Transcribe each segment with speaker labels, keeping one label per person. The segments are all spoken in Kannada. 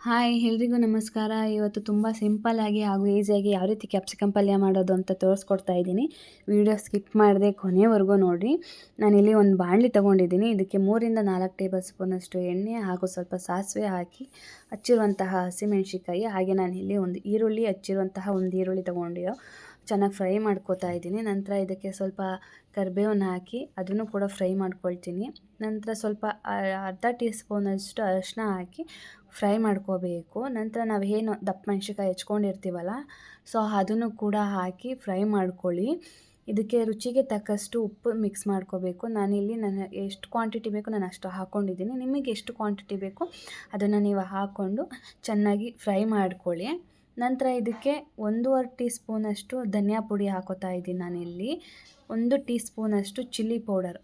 Speaker 1: ಹಾಯ್ ಎಲ್ರಿಗೂ ನಮಸ್ಕಾರ. ಇವತ್ತು ತುಂಬ ಸಿಂಪಲ್ಲಾಗಿ ಹಾಗೂ ಈಸಿಯಾಗಿ ಯಾವ ರೀತಿ ಕ್ಯಾಪ್ಸಿಕಮ್ ಪಲ್ಯ ಮಾಡೋದು ಅಂತ ತೋರಿಸ್ಕೊಡ್ತಾ ಇದ್ದೀನಿ. ವಿಡಿಯೋ ಸ್ಕಿಪ್ ಮಾಡದೆ ಕೊನೆವರೆಗೂ ನೋಡಿ. ನಾನಿಲ್ಲಿ ಒಂದು ಬಾಣಲಿ ತೊಗೊಂಡಿದ್ದೀನಿ. ಇದಕ್ಕೆ 3-4 ಟೇಬಲ್ ಸ್ಪೂನಷ್ಟು ಎಣ್ಣೆ ಹಾಗೂ ಸ್ವಲ್ಪ ಸಾಸಿವೆ ಹಾಕಿ ಹಚ್ಚಿರುವಂತಹ ಹಸಿಮೆಣಸಿಕಾಯಿ, ಹಾಗೆ ನಾನಿಲ್ಲಿ ಒಂದು ಈರುಳ್ಳಿ ಹಚ್ಚಿರುವಂತಹ ಒಂದು ಈರುಳ್ಳಿ ತೊಗೊಂಡಿರೋ ಚೆನ್ನಾಗಿ ಫ್ರೈ ಮಾಡ್ಕೋತಾ ಇದ್ದೀನಿ. ನಂತರ ಇದಕ್ಕೆ ಸ್ವಲ್ಪ ಕರಿಬೇವನ್ನು ಹಾಕಿ ಅದನ್ನು ಕೂಡ ಫ್ರೈ ಮಾಡ್ಕೊಳ್ತೀನಿ. ನಂತರ ಸ್ವಲ್ಪ ಅರ್ಧ ಟೀ ಸ್ಪೂನಷ್ಟು ಅರಿಶಿನ ಹಾಕಿ ಫ್ರೈ ಮಾಡ್ಕೋಬೇಕು. ನಂತರ ನಾವು ಏನು ದಪ್ಪ ಮೆಣಸಿನ್ಕಾಯಿ ಹೆಚ್ಕೊಂಡಿರ್ತೀವಲ್ಲ, ಸೊ ಅದನ್ನು ಕೂಡ ಹಾಕಿ ಫ್ರೈ ಮಾಡ್ಕೊಳ್ಳಿ. ಇದಕ್ಕೆ ರುಚಿಗೆ ತಕ್ಕಷ್ಟು ಉಪ್ಪು ಮಿಕ್ಸ್ ಮಾಡ್ಕೋಬೇಕು. ನಾನಿಲ್ಲಿ ಎಷ್ಟು ಕ್ವಾಂಟಿಟಿ ಬೇಕು ನಾನು ಅಷ್ಟು ಹಾಕ್ಕೊಂಡಿದ್ದೀನಿ. ನಿಮಗೆ ಎಷ್ಟು ಕ್ವಾಂಟಿಟಿ ಬೇಕು ಅದನ್ನು ನೀವು ಹಾಕ್ಕೊಂಡು ಚೆನ್ನಾಗಿ ಫ್ರೈ ಮಾಡ್ಕೊಳ್ಳಿ. ನಂತರ ಇದಕ್ಕೆ 1.5 ಟೀ ಸ್ಪೂನಷ್ಟು ಧನಿಯಾ ಪುಡಿ ಹಾಕೋತಾ ಇದ್ದೀನಿ ನಾನಿಲ್ಲಿ. 1 ಟೀ ಸ್ಪೂನಷ್ಟು ಚಿಲ್ಲಿ ಪೌಡರ್.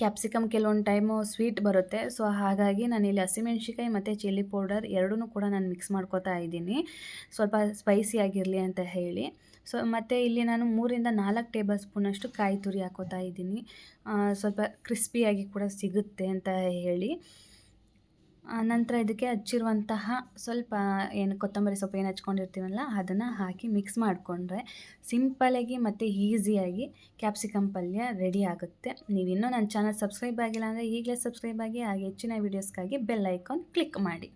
Speaker 1: ಕ್ಯಾಪ್ಸಿಕಮ್ ಕೆಲವೊಂದು ಟೈಮು ಸ್ವೀಟ್ ಬರುತ್ತೆ, ಸೊ ಹಾಗಾಗಿ ನಾನಿಲ್ಲಿ ಹಸಿಮೆಣ್ಸಿಕಾಯಿ ಮತ್ತು ಚಿಲ್ಲಿ ಪೌಡರ್ ಎರಡೂ ಕೂಡ ನಾನು ಮಿಕ್ಸ್ ಮಾಡ್ಕೋತಾ ಇದ್ದೀನಿ, ಸ್ವಲ್ಪ ಸ್ಪೈಸಿ ಆಗಿರಲಿ ಅಂತ ಹೇಳಿ. ಸೊ ಮತ್ತು ಇಲ್ಲಿ ನಾನು 3-4 ಟೇಬಲ್ ಸ್ಪೂನಷ್ಟು ಕಾಯಿ ತುರಿ ಹಾಕೋತಾ ಇದ್ದೀನಿ, ಸ್ವಲ್ಪ ಕ್ರಿಸ್ಪಿಯಾಗಿ ಕೂಡ ಸಿಗುತ್ತೆ ಅಂತ ಹೇಳಿ. ನಂತರ ಇದಕ್ಕೆ ಹಚ್ಚಿರುವಂತಹ ಸ್ವಲ್ಪ ಕೊತ್ತಂಬರಿ ಸೊಪ್ಪು ಏನು ಹಚ್ಕೊಂಡಿರ್ತೀವಲ್ಲ ಅದನ್ನು ಹಾಕಿ ಮಿಕ್ಸ್ ಮಾಡಿಕೊಂಡ್ರೆ ಸಿಂಪಲಾಗಿ ಮತ್ತು ಈಸಿಯಾಗಿ ಕ್ಯಾಪ್ಸಿಕಮ್ ಪಲ್ಯ ರೆಡಿ ಆಗುತ್ತೆ. ನೀವಿನ್ನೂ ನನ್ನ ಚಾನಲ್ ಸಬ್ಸ್ಕ್ರೈಬ್ ಆಗಿಲ್ಲ ಅಂದರೆ ಈಗಲೇ ಸಬ್ಸ್ಕ್ರೈಬ್ ಆಗಿ, ಹಾಗೆ ಹೆಚ್ಚಿನ ವೀಡಿಯೋಸ್ಗಾಗಿ ಬೆಲ್ ಐಕಾನ್ ಕ್ಲಿಕ್ ಮಾಡಿ.